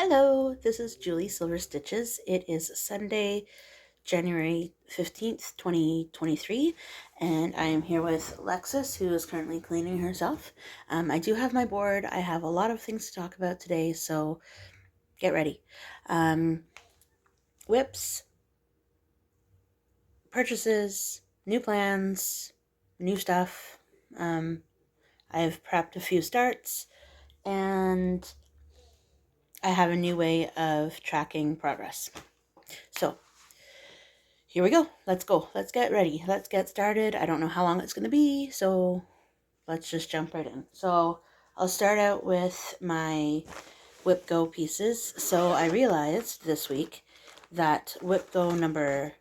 Hello, this is Julie Silver Stitches. It is Sunday, January 15th, 2023, and I am here with Alexis, who is currently cleaning herself. I do have my board. I have a lot of things to talk about today, so get ready. Whips, purchases, new plans, new stuff. I've prepped a few starts, and I have a new way of tracking progress. So, here we go. Let's go. Let's get ready. Let's get started. I don't know how long it's going to be, so let's just jump right in. So I'll start out with my Whip Go pieces. So I realized this week that Whip Go number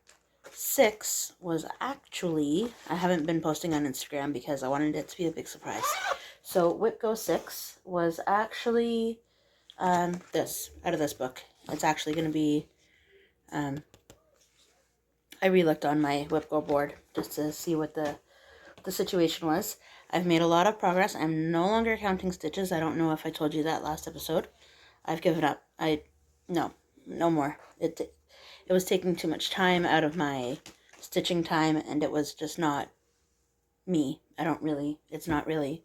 6 was actually, I haven't been posting on Instagram because I wanted it to be a big surprise. So Whip Go 6 was actually this, out of this book. It's actually going to be, I re-looked on my Whip Go board just to see what the situation was. I've made a lot of progress. I'm no longer counting stitches. I don't know if I told you that last episode. I've given up. No more. It was taking too much time out of my stitching time, and it was just not me. It's not really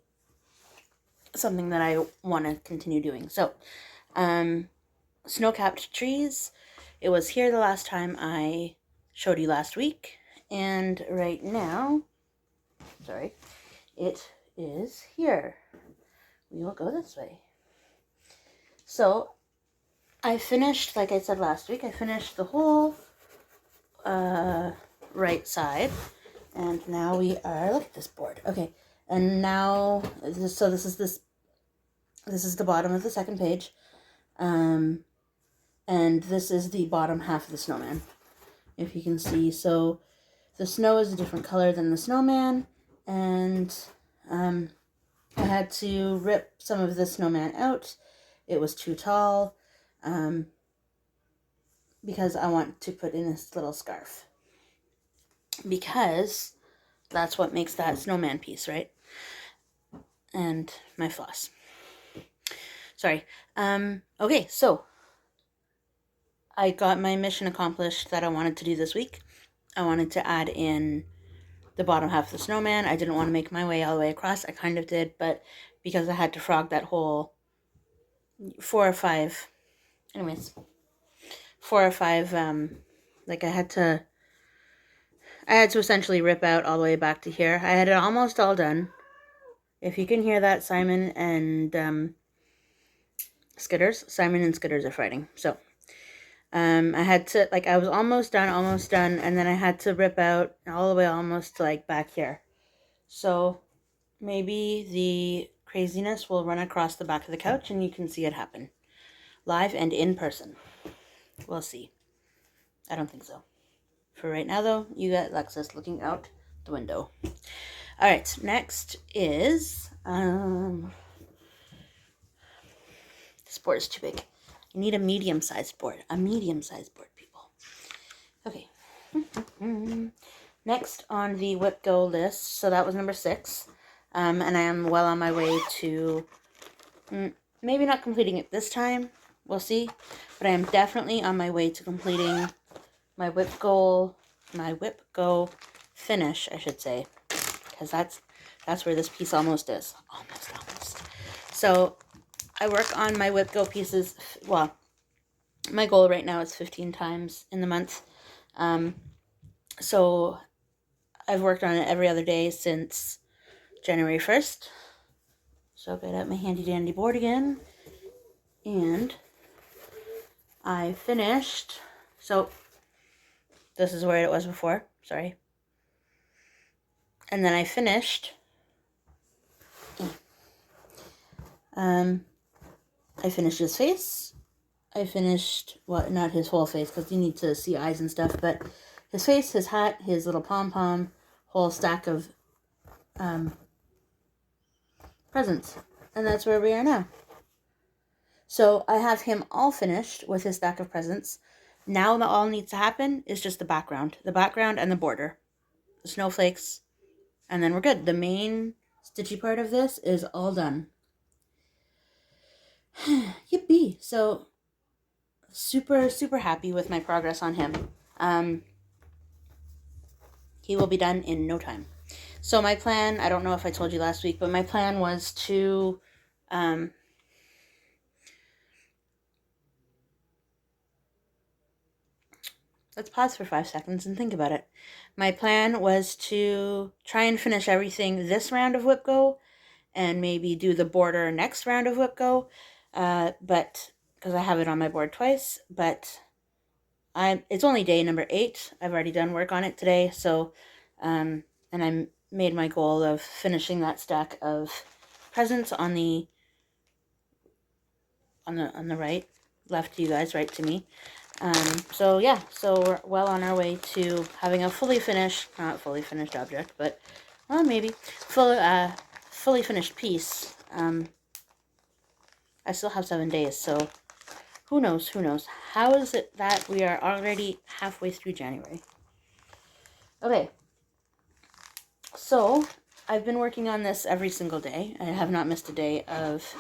something that I want to continue doing. So, snow-capped trees. It was here the last time I showed you last week, and right now, it is here. We will go this way. So, I finished, like I said last week, I finished the whole right side, and now we are, look at this board. Okay, and now, this is the bottom of the second page, and this is the bottom half of the snowman, if you can see. So the snow is a different color than the snowman, and I had to rip some of the snowman out. It was too tall, because I want to put in this little scarf, because that's what makes that snowman piece, right? And my floss. Sorry. Okay, so I got my mission accomplished that I wanted to do this week. I wanted to add in the bottom half of the snowman. I didn't want to make my way all the way across. I kind of did, but because I had to frog that whole 4 or 5, like I had to essentially rip out all the way back to here. I had it almost all done. If you can hear that, Simon and Skitters are fighting. So, I had to, I was almost done, and then I had to rip out all the way almost to, back here. So, maybe the craziness will run across the back of the couch and you can see it happen. Live and in person. We'll see. I don't think so. For right now, though, you got Lexus looking out the window. Alright, next is, this board is too big. You need a medium-sized board. A medium-sized board, people. Okay. Next on the Whip Go list, so that was number 6. And I am well on my way to, maybe not completing it this time. We'll see. But I am definitely on my way to completing my Whip Go finish, I should say. Because that's where this piece almost is. Almost. So, I work on my Whip Go pieces, well, my goal right now is 15 times in the month. So, I've worked on it every other day since January 1st. So, get out my handy dandy board again. And I finished, so this is where it was before, sorry. And then I finished, I finished his face. I finished, well, not his whole face, because you need to see eyes and stuff, but his face, his hat, his little pom-pom, whole stack of presents. And that's where we are now. So I have him all finished with his stack of presents. Now all needs to happen is just the background and the border, the snowflakes, and then we're good. The main stitchy part of this is all done. Yippee! So super, super happy with my progress on him. He will be done in no time. So my plan, I don't know if I told you last week, but my plan was to let's pause for 5 seconds and think about it. My plan was to try and finish everything this round of Whip Go and maybe do the border next round of Whip Go, but because I have it on my board twice, but it's only day number 8. I've already done work on it today, so and I made my goal of finishing that stack of presents on the right, left to you guys, right to me. So yeah, so we're well on our way to having a not fully finished object, but well, maybe fully finished piece. I still have 7 days, so who knows? How is it that we are already halfway through January? Okay, so I've been working on this every single day. I have not missed a day of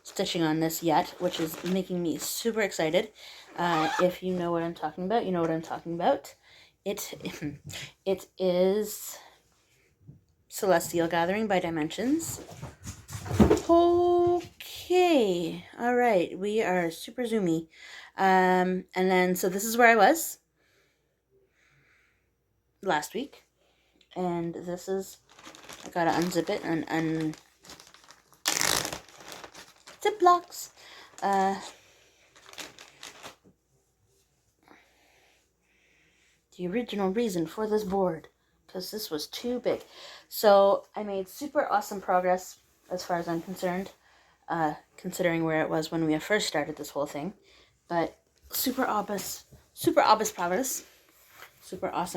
stitching on this yet, which is making me super excited. If you know what I'm talking about, you know what I'm talking about. It is Celestial Gathering by Dimensions. Okay, all right, we are super zoomy. And then, so this is where I was last week, and this is, I gotta unzip it and zip blocks. The original reason for this board, because this was too big. So I made super awesome progress as far as I'm concerned, considering where it was when we first started this whole thing. But super awesome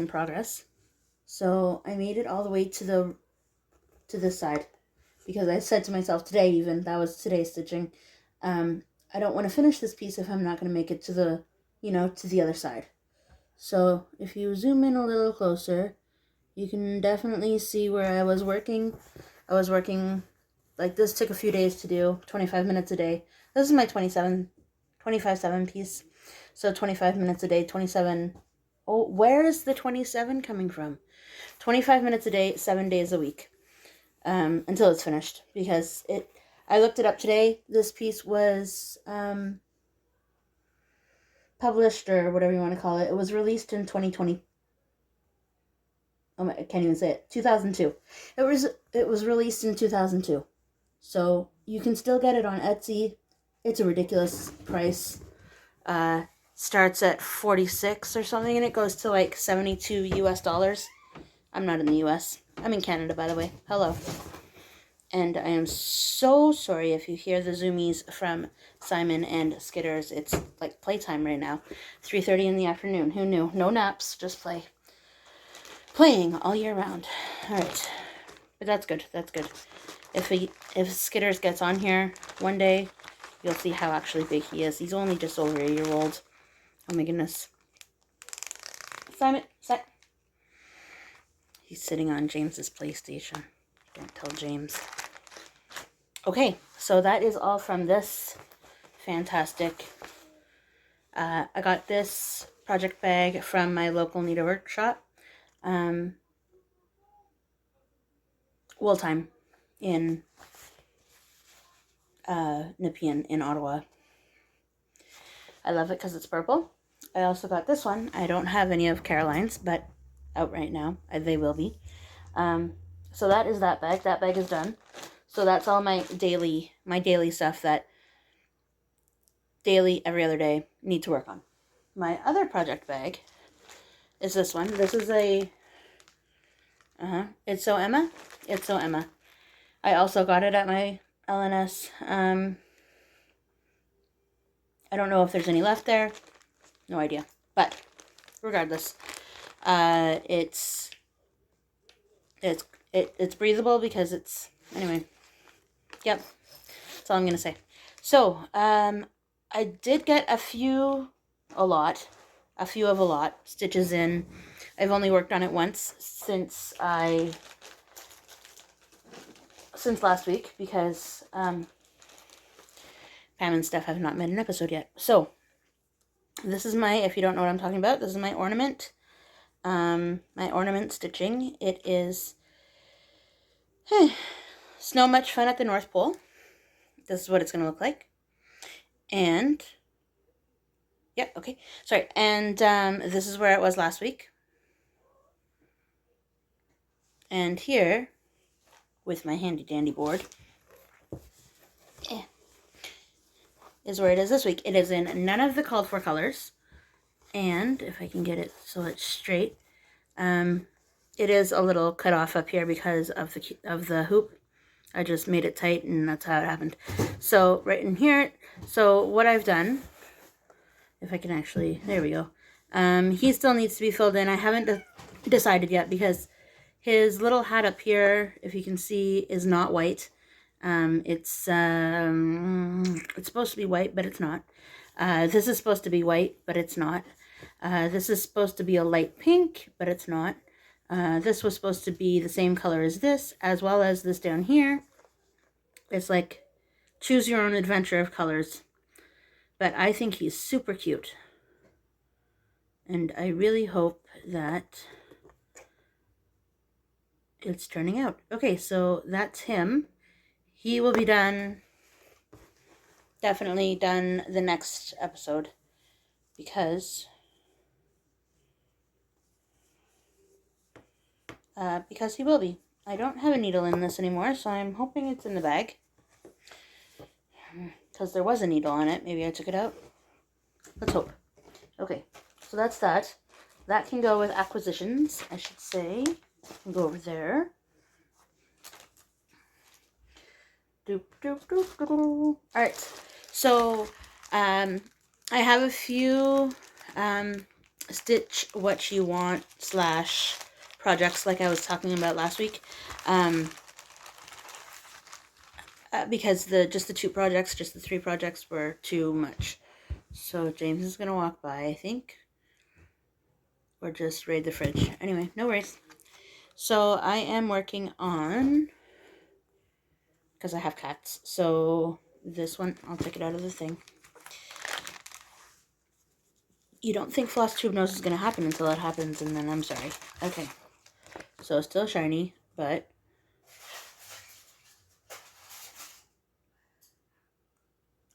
progress. So I made it all the way to this side, because I said to myself today, even that was today's stitching, I don't want to finish this piece if I'm not going to make it to the other side. So if you zoom in a little closer, you can definitely see where I was working. I was working, like, this took a few days to do, 25 minutes a day. This is my 25/7 piece. So 25 minutes a day, 27. Oh, where is the 27 coming from? 25 minutes a day, 7 days a week, until it's finished. Because I looked it up today. This piece was published, or whatever you want to call it. It was released in 2020. I can't even say it. 2002. It was released in 2002. So you can still get it on Etsy. It's a ridiculous price. Starts at 46 or something, and it goes to like 72 US dollars. I'm not in the US. I'm in Canada, by the way. Hello. And I am so sorry if you hear the zoomies from Simon and Skitters. It's like playtime right now. 3:30 in the afternoon. Who knew? No naps, just playing all year round. All right. But that's good. If Skitters gets on here one day, you'll see how actually big he is. He's only just over a year old. Oh my goodness. Simon, he's sitting on James's PlayStation. Don't tell James. Okay, so that is all from this fantastic. I got this project bag from my local needlework shop. Wool Time in Nepean in Ottawa. I love it because it's purple. I also got this one. I don't have any of Caroline's, but out right now. They will be. So that is that bag. That bag is done. So that's all my daily stuff that daily, every other day, need to work on. My other project bag is this one. This is a It's So Emma. It's So Emma. I also got it at my LNS. I don't know if there's any left there. No idea. But regardless, it's breathable because it's, anyway. Yep. That's all I'm gonna say. So, I did get a few of a lot stitches in. I've only worked on it once since last week, because Pam and Steph have not made an episode yet. So This is my, if you don't know what I'm talking about, this is my ornament. My ornament stitching. It is snow much fun at the North Pole. This is what it's going to look like. And, yeah, okay. Sorry. And this is where it was last week. And here, with my handy dandy board, is where it is this week. It is in none of the called for colors. And if I can get it so it's straight, it is a little cut off up here because of the hoop. I just made it tight, and that's how it happened. So right in here, so what I've done, if I can actually, there we go. He still needs to be filled in. I haven't decided yet because his little hat up here, if you can see, is not white. It's supposed to be white, but it's not. This is supposed to be white, but it's not. This is supposed to be a light pink, but it's not. This was supposed to be the same color as this, as well as this down here. It's like choose your own adventure of colors. But I think he's super cute. And I really hope that it's turning out. Okay, so that's him. He will be done, definitely done the next episode, because he will be. I don't have a needle in this anymore, so I'm hoping it's in the bag. Because there was a needle on it. Maybe I took it out. Let's hope. Okay, so that's that. That can go with acquisitions, I should say. Can go over there. Doop, doop, doop, doop. Alright, so I have a few stitch what you want / projects like I was talking about last week. Because just the 3 projects were too much. So James is going to walk by, I think. Or just raid the fridge. Anyway, no worries. So I am working on, because I have cats, so this one, I'll take it out of the thing. You don't think FlossTube knows it's going to happen until it happens, and then I'm sorry. Okay. So still shiny, but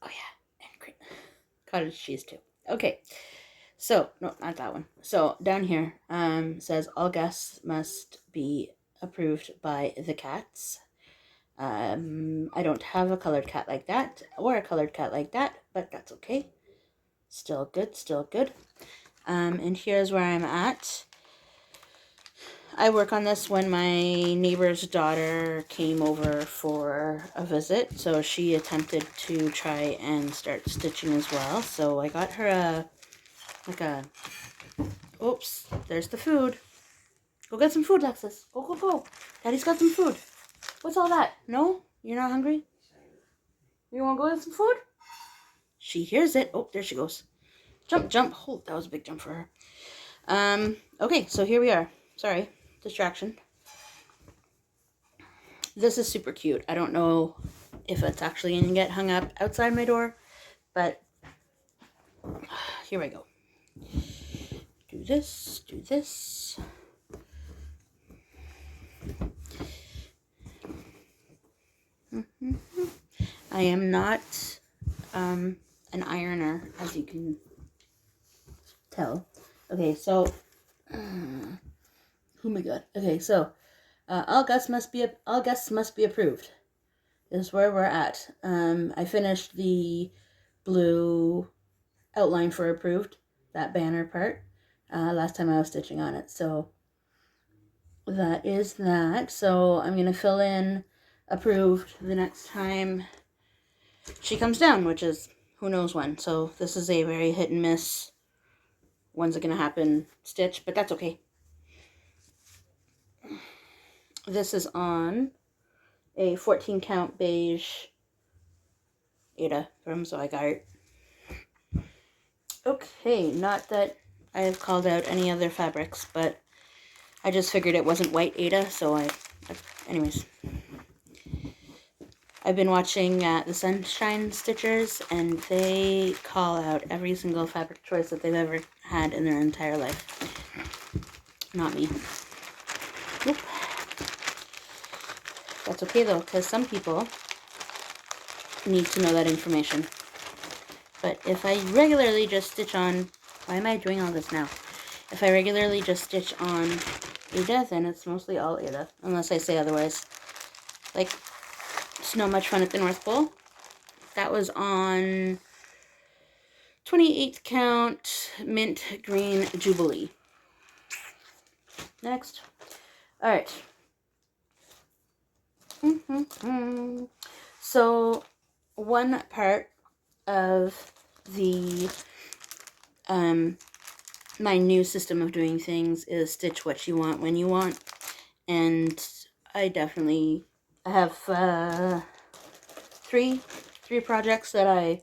oh yeah, and cottage cheese too. Okay. So, no, not that one. So, down here, says all guests must be approved by the cats. I don't have a colored cat like that, or a colored cat like that, but that's okay. Still good, still good. And here's where I'm at. I work on this when my neighbor's daughter came over for a visit, so she attempted to try and start stitching as well. So I got her oops, there's the food. Go get some food, Lexus. Go, go, go. Daddy's got some food. What's all that? No? You're not hungry? You want to go get some food? She hears it. Oh, there she goes. Jump, jump. Oh, that was a big jump for her. Okay, so here we are. Sorry, distraction. This is super cute. I don't know if it's actually going to get hung up outside my door, but here I go. Do this, do this. I am not an ironer, as you can tell. Okay, so oh my god. Okay, so all guests must be approved. This is where we're at. I finished the blue outline for approved, that banner part, last time I was stitching on it. So that is that. So I'm going to fill in approved the next time she comes down, which is who knows when. So this is a very hit and miss, when's it going to happen stitch, but that's okay. This is on a 14 count beige Ada from Zweigart. Okay, not that I have called out any other fabrics, but I just figured it wasn't white Ada, so anyways. I've been watching the Sunshine Stitchers, and they call out every single fabric choice that they've ever had in their entire life. Not me. Nope. That's okay though, because some people need to know that information. But if I regularly just stitch on, why am I doing all this now? If I regularly just stitch on Ada, then it's mostly all Ada, unless I say otherwise. Like Snow Much Fun at the North Pole. That was on 28th count mint green Jubilee. Next. Alright. So one part of the my new system of doing things is stitch what you want when you want, and I have three projects that I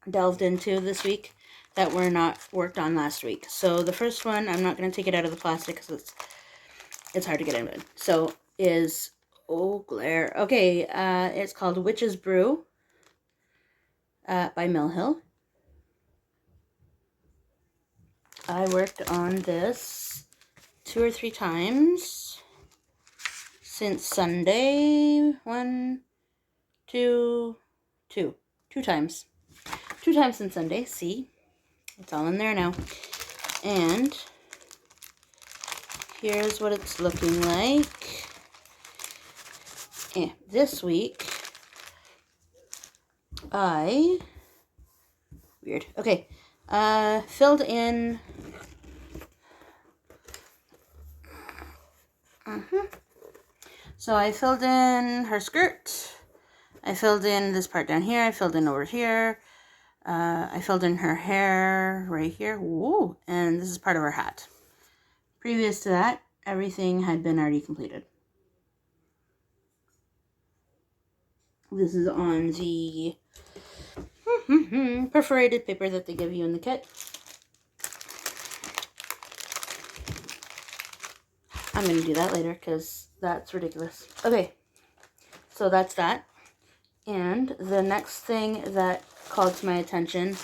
delved into this week that were not worked on last week. So the first one, I'm not going to take it out of the plastic because it's hard to get into. So is, oh glare, okay, it's called Witch's Brew by Mill Hill. I worked on this 2 or 3 times since Sunday. 2 times. 2 times since Sunday. See? It's all in there now. And here's what it's looking like. This week, weird. Okay. Filled in. So I filled in her skirt. I filled in this part down here. I filled in over here. I filled in her hair right here. Whoa! And this is part of her hat. Previous to that, everything had been already completed. This is on the perforated paper that they give you in the kit. I'm going to do that later because that's ridiculous. Okay, so that's that. And the next thing that called to my attention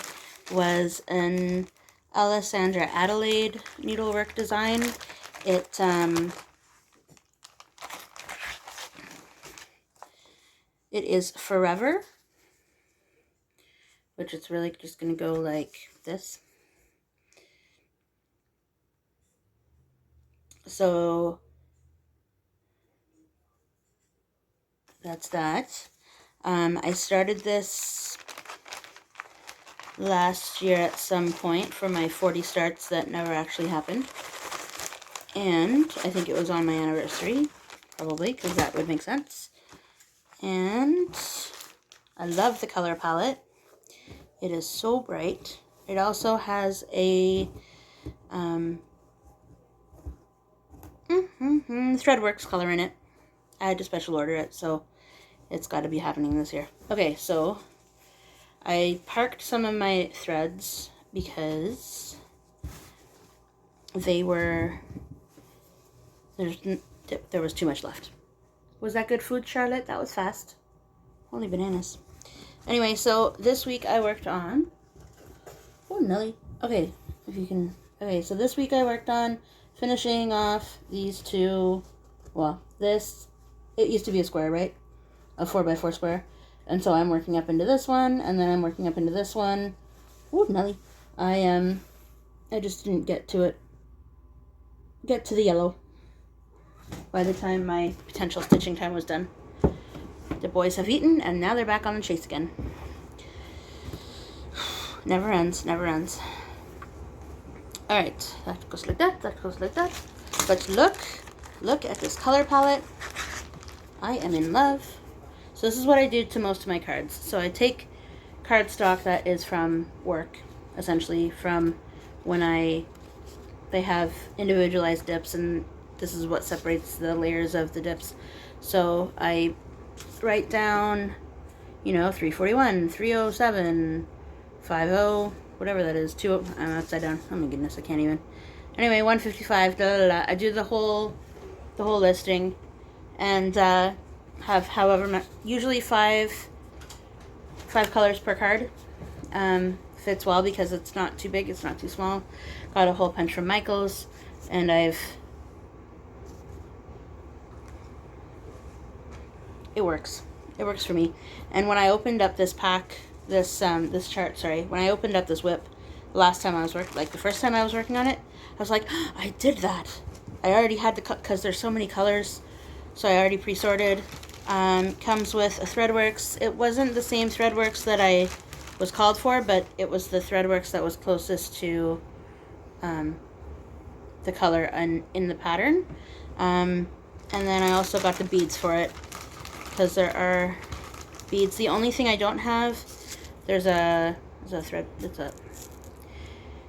was an Alessandra Adelaide needlework design. It is Forever, which it's really just going to go like this. So that's that. I started this last year at some point for my 40 starts that never actually happened. And I think it was on my anniversary, probably, because that would make sense. And I love the color palette. It is so bright. It also has a Threadworks color in it. I had to special order it, so it's got to be happening this year. Okay, so I parked some of my threads because there was too much left. Was that good food, Charlotte? That was fast. Holy bananas. Anyway, so this week I worked on... Oh, Nelly. Okay, if you can... Okay, so this week I worked on finishing off these two... Well, this... It used to be a square, right? A 4x4 square. And so I'm working up into this one, and then I'm working up into this one. Ooh, Nelly. I just didn't get to it. Get to the yellow by the time my potential stitching time was done. The boys have eaten, and now they're back on the chase again. Never ends, never ends. Alright, that goes like that, that goes like that. But look at this color palette. I am in love. So this is what I do to most of my cards. So I take cardstock that is from work, essentially from when they have individualized dips, and this is what separates the layers of the dips. So I write down, 341, 307, 50, whatever that is, 20, I'm upside down. Oh my goodness, I can't even. Anyway, 155, da da da. I do the whole listing, and have however much, usually 5 5 colors per card. Fits well because it's not too big, it's not too small. Got a hole punch from Michaels, and it works. It works for me. And when I opened up this pack, this chart, sorry, when I opened up this whip, the last time I was working, like the first time I was working on it, I was like, oh, I did that. I already had the, because there's so many colors, so I already pre-sorted. Comes with a Threadworks. It wasn't the same Threadworks that I was called for, but it was the Threadworks that was closest to the color in the pattern. And then I also got the beads for it, because there are beads. The only thing I don't have, there's a thread.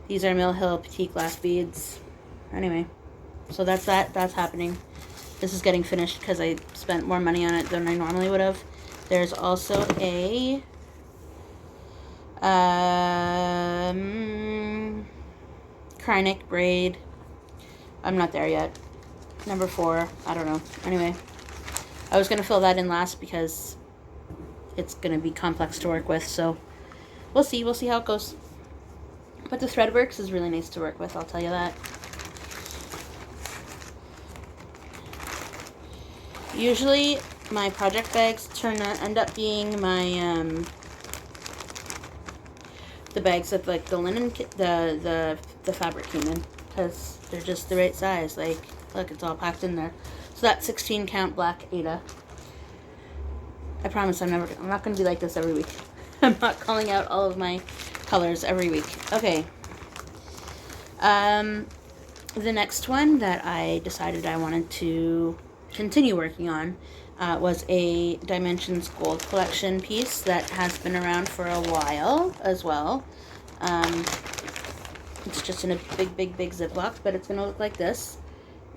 These are Mill Hill Petite Glass beads. Anyway, so that's happening. This is getting finished because I spent more money on it than I normally would have. There's also a Krynic braid. I'm not there yet. Number 4. I don't know. Anyway, I was going to fill that in last because it's going to be complex to work with. So we'll see. We'll see how it goes. But the Threadworks is really nice to work with, I'll tell you that. Usually my project bags end up being my the bags that like the linen the fabric came in, because they're just the right size. Like, look, it's all packed in there. So that 16 count black Ada. I promise I'm not going to be like this every week. I'm not calling out all of my colors every week. Okay. The next one that I decided I wanted to continue working on was a Dimensions Gold Collection piece that has been around for a while as well. It's just in a big Ziploc, but it's going to look like this.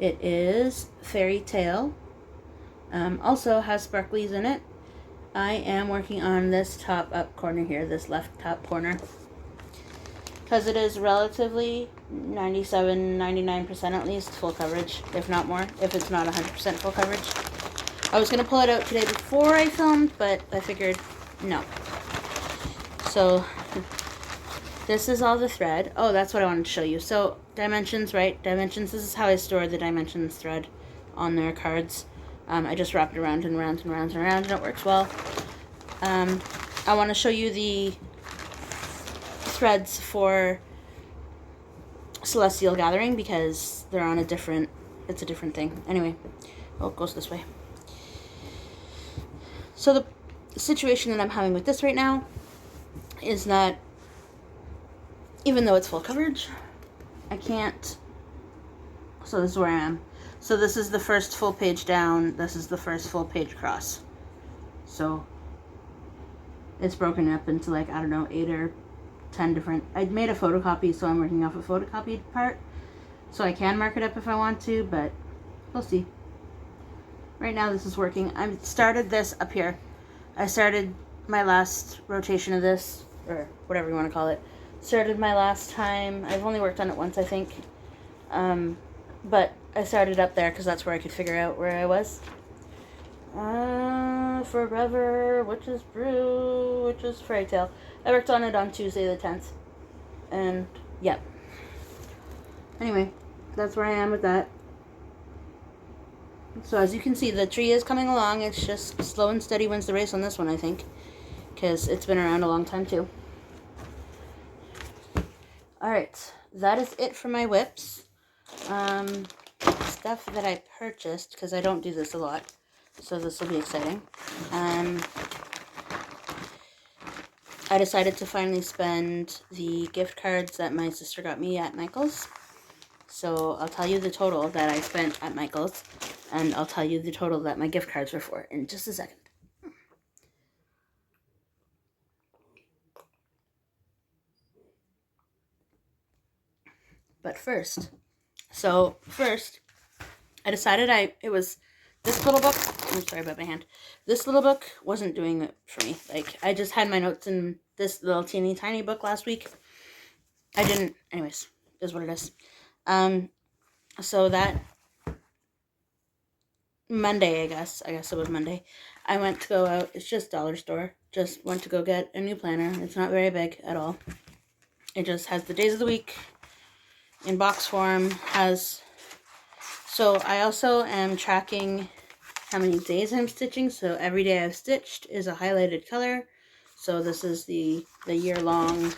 It is Fairy Tale. Also has sparklies in it. I am working on this top up corner here, this left top corner, because it is relatively 97-99% at least full coverage, if not more, if it's not 100% full coverage. I was going to pull it out today before I filmed, but I figured no. So this is all the thread. Oh, that's what I wanted to show you. So Dimensions, right? Dimensions, this is how I store the Dimensions thread on their cards. I just wrap it around and around and around and around, and it works well. I want to show you the threads for Celestial Gathering because they're on it's a different thing. Anyway, oh, it goes this way. So the situation that I'm having with this right now is that even though it's full coverage, I can't, so this is where I am. So this is the first full page down, this is the first full page across. So it's broken up into, like, I don't know, 8 or 10 different, I made a photocopy, so I'm working off a photocopied part. So I can mark it up if I want to, but we'll see. Right now this is working. I started this up here. I started my last rotation of this, or whatever you want to call it. Started my last time. I've only worked on it once, I think. But I started up there because that's where I could figure out where I was. Forever, Witch's Brew, Witch's Fairy Tale. I worked on it on Tuesday the 10th. And, yeah. Anyway, that's where I am with that. So as you can see, the tree is coming along. It's just slow and steady wins the race on this one, I think. Because it's been around a long time, too. Alright, that is it for my whips. Stuff that I purchased, because I don't do this a lot, so this will be exciting. I decided to finally spend the gift cards that my sister got me at Michaels. So I'll tell you the total that I spent at Michaels, and I'll tell you the total that my gift cards were for in just a second. But first, I decided it was this little book. I'm sorry about my hand. This little book wasn't doing it for me. Like, I just had my notes in this little teeny tiny book last week. I didn't, anyways, is what it is. So that Monday, I guess it was Monday, I went to go out. It's just dollar store. Just went to go get a new planner. It's not very big at all. It just has the days of the week in box form. So I also am tracking how many days I'm stitching. So every day I've stitched is a highlighted color. So this is the year long,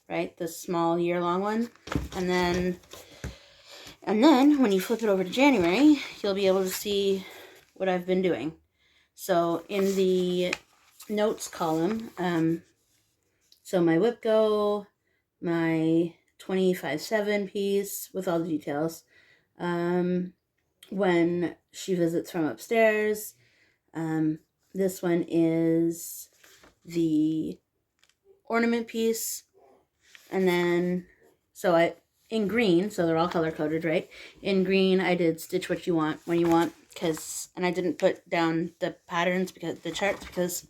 right? The small year long one. And then when you flip it over to January, you'll be able to see what I've been doing. So in the notes column, so my whip go, my 25/7 piece with all the details, when she visits from upstairs, this one is the ornament piece, and then, so in green, so they're all color-coded, right? In green, I did stitch what you want, when you want, and I didn't put down the patterns, the charts, because,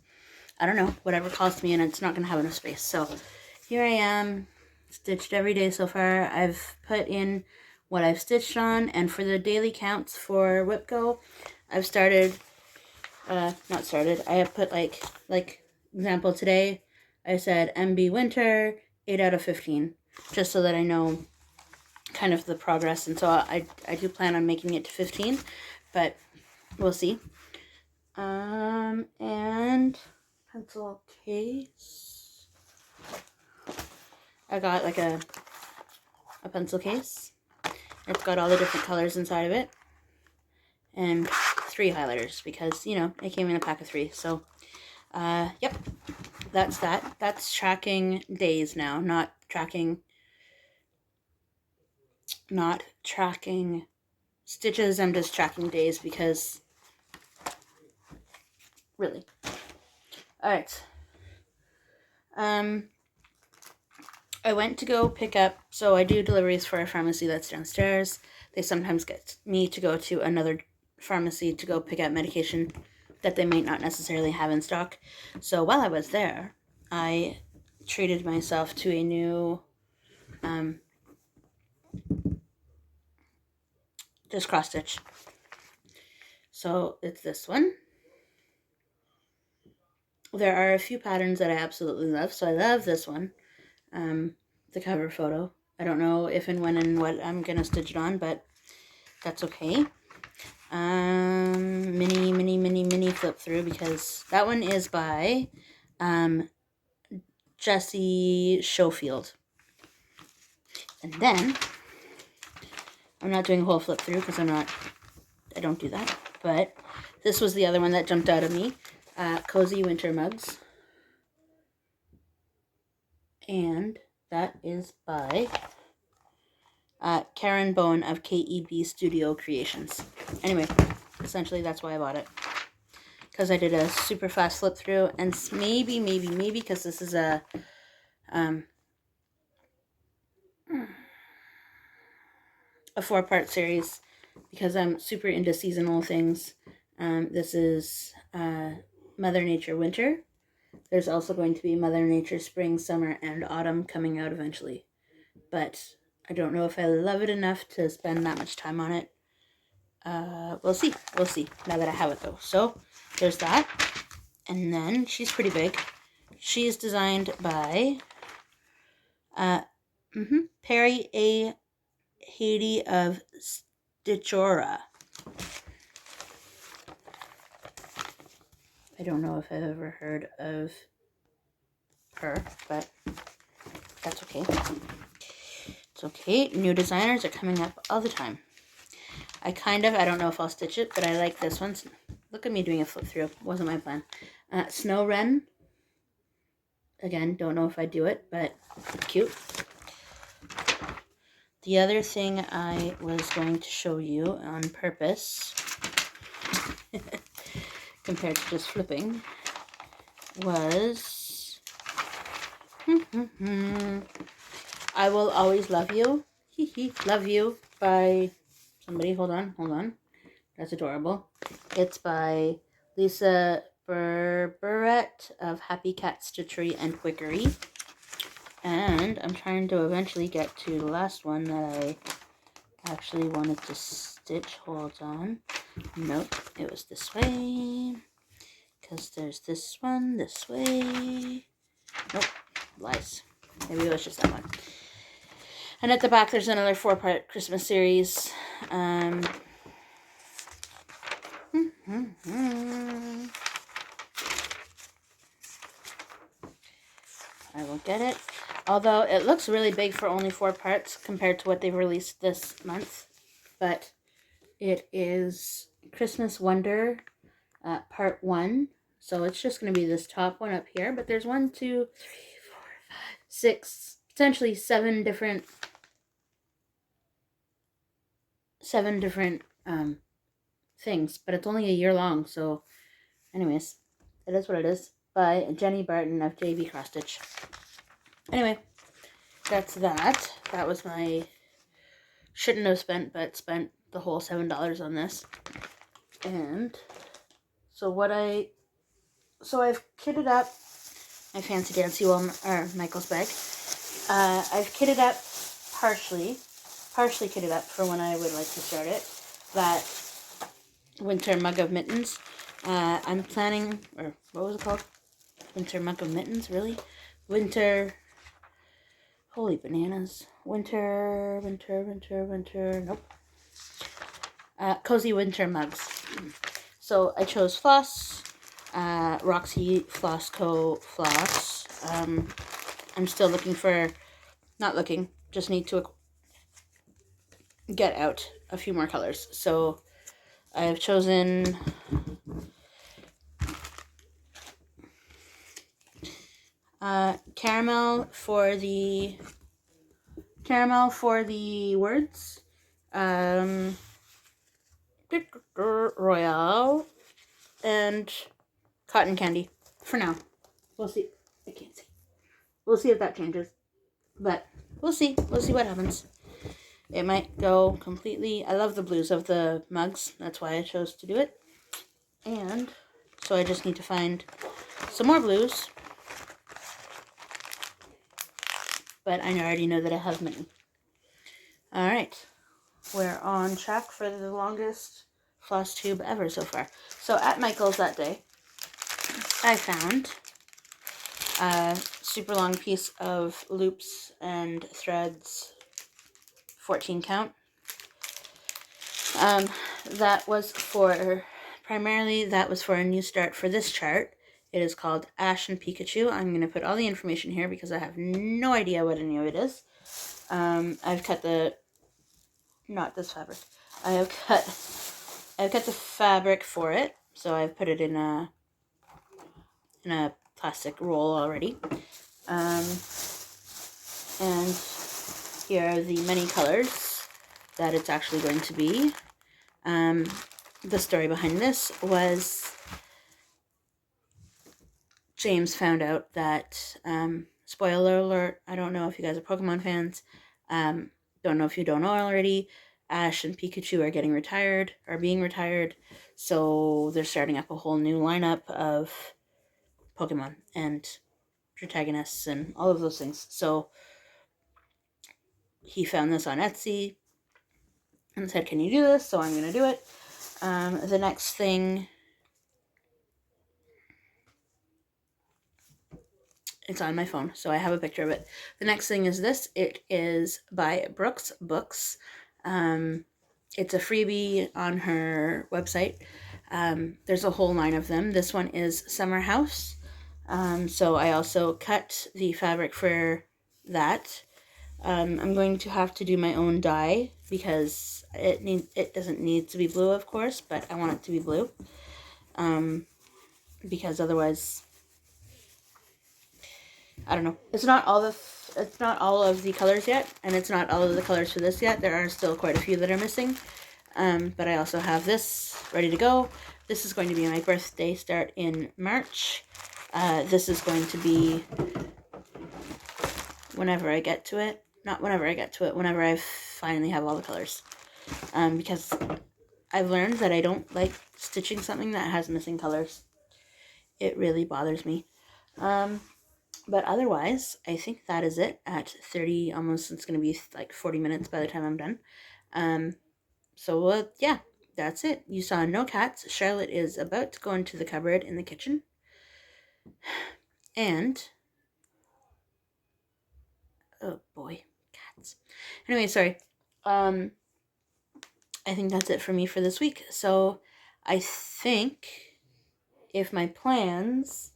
I don't know, whatever calls to me, and it's not going to have enough space. So, here I am, stitched every day so far. I've put in what I've stitched on, and for the daily counts for Whip Go, I've started, I have put like example today, I said MB Winter, 8 out of 15, just so that I know kind of the progress. And so I do plan on making it to 15, but we'll see. And pencil case. I got like a pencil case. It's got all the different colors inside of it. And 3 highlighters because, you know, it came in a pack of 3. So, yep, that's that. That's tracking days now, not tracking stitches. I'm just tracking days because, really. All right. I went to go pick up, so I do deliveries for a pharmacy that's downstairs. They sometimes get me to go to another pharmacy to go pick up medication that they might not necessarily have in stock. So while I was there, I treated myself to a new just cross stitch. So it's this one. There are a few patterns that I absolutely love, so I love this one. The cover photo. I don't know if and when and what I'm gonna stitch it on, but that's okay. Mini flip through, because that one is by Jessie Schofield. And then I'm not doing a whole flip through because I don't do that. But this was the other one that jumped out at me. Cozy Winter Mugs. And that is by Karen Bowen of KEB Studio Creations. Anyway, essentially that's why I bought it. Because I did a super fast flip through, and maybe, because this is a 4-part series, because I'm super into seasonal things. This is Mother Nature Winter. There's also going to be Mother Nature Spring, Summer, and Autumn coming out eventually. But I don't know if I love it enough to spend that much time on it. We'll see. Now that I have it, though. So there's that. And then she's pretty big. She's designed by Perry A. Haiti of Stitchora. I don't know if I've ever heard of her, but that's okay. It's okay. New designers are coming up all the time. I don't know if I'll stitch it, but I like this one. Look at me doing a flip through. Wasn't my plan. Snow Wren. Again, don't know if I do it, but cute. The other thing I was going to show you on purpose, compared to just flipping, was I Will Always Love You. Love You by somebody. Hold on. That's adorable. It's by Lisa Burberett of Happy Cat Stitchery and Quickery. And I'm trying to eventually get to the last one that I actually wanted to stitch. Hold on. Nope, it was this way. Because there's this one this way. Nope, lies. Maybe it was just that one. And at the back, there's another 4-part Christmas series. I will get it. Although it looks really big for only 4 parts compared to what they've released this month. But it is Christmas Wonder Part 1. So it's just going to be this top one up here. But there's 1, 2, 3, 4, 5, 6, potentially 7 different things. But it's only a year long. So anyways, it is what it is. By Jenny Barton of JB Cross Stitch. Anyway, that's that. That was my shouldn't have spent, but spent the whole $7 on this. And so I've kitted up my fancy dancy Michael's bag. I've kitted up partially kitted up for when I would like to start it. That winter mug of mittens. I'm planning, or what was it called? Winter mug of mittens, really? Holy bananas. Winter, nope. Cozy winter mugs. So I chose Floss, Roxy Floss Co. Floss. I'm still looking for, just need to get out a few more colors. So I've chosen caramel for the words, Royale, and cotton candy for now. We'll see. I can't see. We'll see if that changes, but we'll see what happens. It might go completely. I love the blues of the mugs. That's why I chose to do it. And so I just need to find some more blues. But I already know that I have many. Alright. We're on track for the longest FlossTube ever so far. So at Michael's that day, I found a super long piece of loops and threads, 14 count. That was for a new start for this chart. It is called Ash and Pikachu. I'm going to put all the information here because I have no idea what any of it is. I've cut not this fabric. I've cut the fabric for it, so I've put it in a plastic roll already. And here are the many colors that it's actually going to be. The story behind this was James found out that, spoiler alert, I don't know if you guys are Pokemon fans, don't know if you don't know already, Ash and Pikachu are being retired, so they're starting up a whole new lineup of Pokemon and protagonists and all of those things. So he found this on Etsy and said, can you do this? So I'm going to do it. The next thing, it's on my phone, so I have a picture of it. The next thing is this. It is by Brooks Books. It's a freebie on her website. There's a whole line of them. This one is Summer House. So I also cut the fabric for that. I'm going to have to do my own dye because it doesn't need to be blue, of course, but I want it to be blue. Because otherwise, I don't know. It's not all of the colors yet, and it's not all of the colors for this yet. There are still quite a few that are missing. But I also have this ready to go. This is going to be my birthday start in March. This is going to be whenever I get to it. Not whenever I get to it, whenever I finally have all the colors. Because I've learned that I don't like stitching something that has missing colors. It really bothers me. But otherwise, I think that is it at 30, almost, it's going to be like 40 minutes by the time I'm done. So yeah, that's it. You saw no cats. Charlotte is about to go into the cupboard in the kitchen. And, oh boy, cats. Anyway, sorry. I think that's it for me for this week. So I think if my plans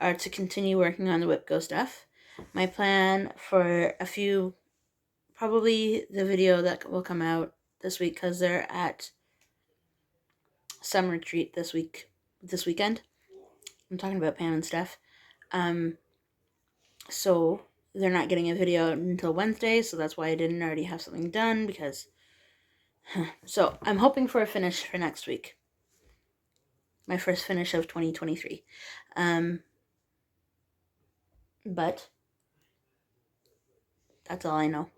are to continue working on the WhipGo stuff, my plan for probably the video that will come out this week, because they're at some retreat this weekend. I'm talking about Pam and Steph. So they're not getting a video until Wednesday, so that's why I didn't already have something done, because so I'm hoping for a finish for next week. My first finish of 2023. But that's all I know.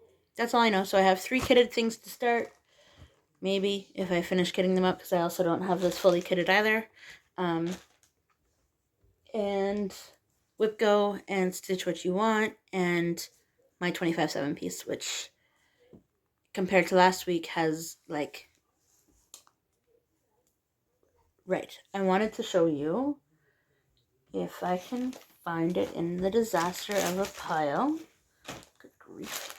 So I have 3 kitted things to start. Maybe if I finish kitting them up, because I also don't have this fully kitted either. And WhipGo and Stitch What You Want and my 25/7 piece, which compared to last week has like... Right. I wanted to show you, if I can find it in the disaster of a pile. Good grief.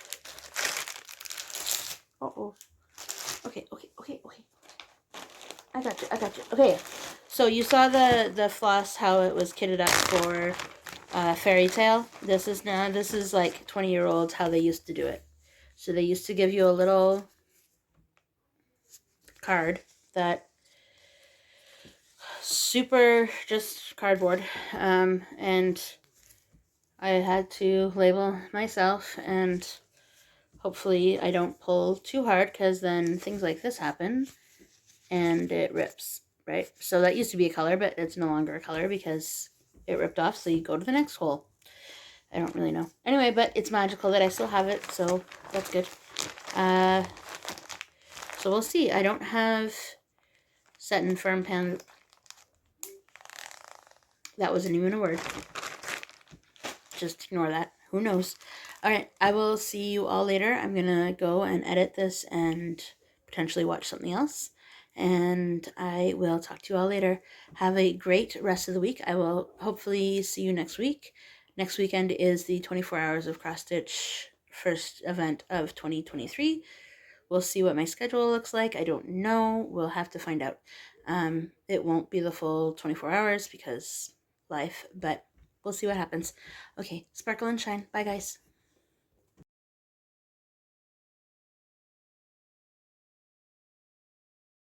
Uh-oh. Okay. I got you. Okay. So you saw the floss, how it was kitted up for Fairy Tale. This is like 20-year-olds how they used to do it. So they used to give you a little card that super just cardboard, and I had to label myself, and hopefully I don't pull too hard, because then things like this happen and it rips, right? So that used to be a color, but it's no longer a color because it ripped off, so you go to the next hole. I don't really know. Anyway, but it's magical that I still have it, so that's good. So we'll see. I don't have set and firm pen. That wasn't even a word. Just ignore that. Who knows? Alright, I will see you all later. I'm gonna go and edit this and potentially watch something else. And I will talk to you all later. Have a great rest of the week. I will hopefully see you next week. Next weekend is the 24 Hours of Cross Stitch first event of 2023. We'll see what my schedule looks like. I don't know. We'll have to find out. It won't be the full 24 hours because life, but we'll see what happens. Okay, sparkle and shine. Bye, guys.